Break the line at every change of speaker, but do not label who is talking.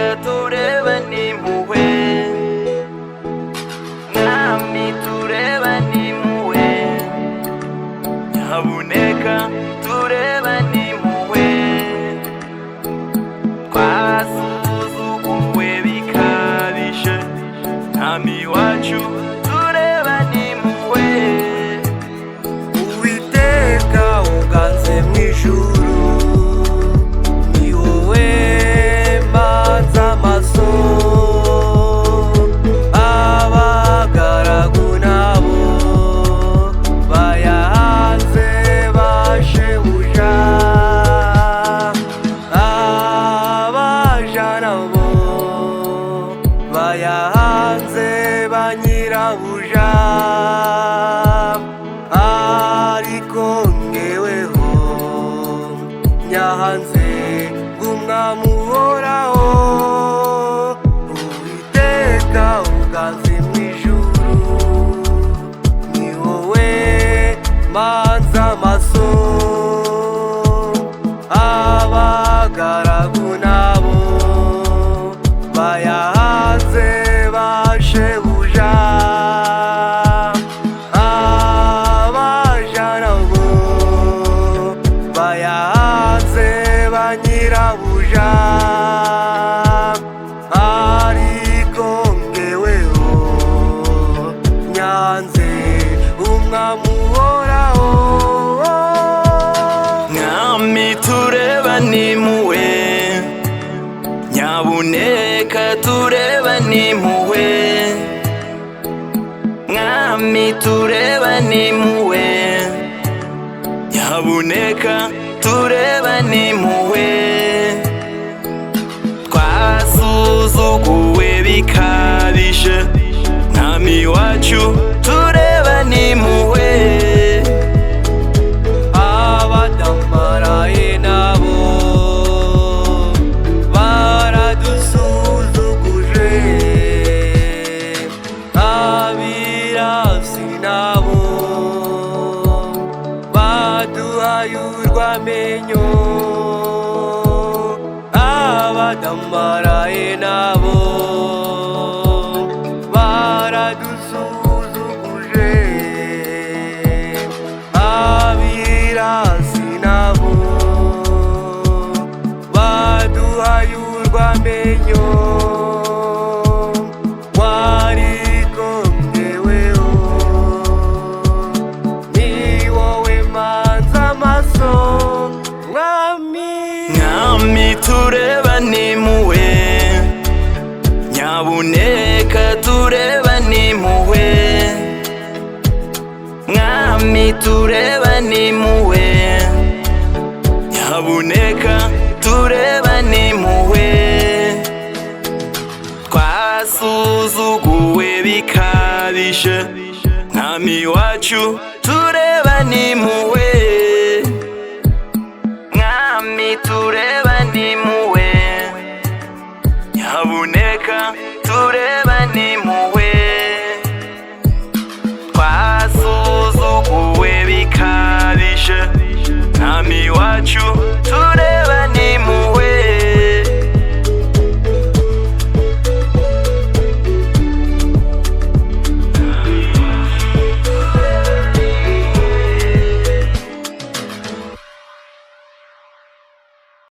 nyabuneka turebane impuhwe, mwami turebane impuhwe, nyabuneka turebane impuhwe, twasuzuguwe bikabije, mwami wacu turebane impuhwe.
Uwiteka uganze mu ijuru, ni wowe mbanza amaso, abagaragu nabo bayahanze bashebuja, abaja nabo bayahanze ba nyirabuja, ariko ngeweho nyahanze ng'umwami uhoraho. Uwiteka uganze mu ijuru, ni wowe mbanza amaso, abagaragu nabo bayahanze bashebuja, abaja nabo bayahanze ba nyirabuja, ariko ngeweho nyanze umwami uhoraho.
Mwami turebane impuhwe, nyabuneka turebane impuhwe, mwami turebane impuhwe, nyabuneka turebane impuhwe, twasuzuguwe bikabije, mwami wacu turebane impuhwe.
Abadamaraye nabo baradusuzuguje, abirasi nabo baduhaye urw'amenyo, abadamaraye nabo baradusuzuguje, abirasi nabo baduhaye urw'amenyo, wariko ngeweho ni wowe mbanza amaso, mwami.
Mwami turebane impuhwe, nyabuneka turebane impuhwe, mwami turebane impuhwe, nyabuneka turebane impuhwe, twasuzuguwe bikabije, mwami wacu turebane impuhwe, mwami turebane impuhwe, nyabuneka turebane impuhwe, twasuzuguwe bikabije, mwami wacu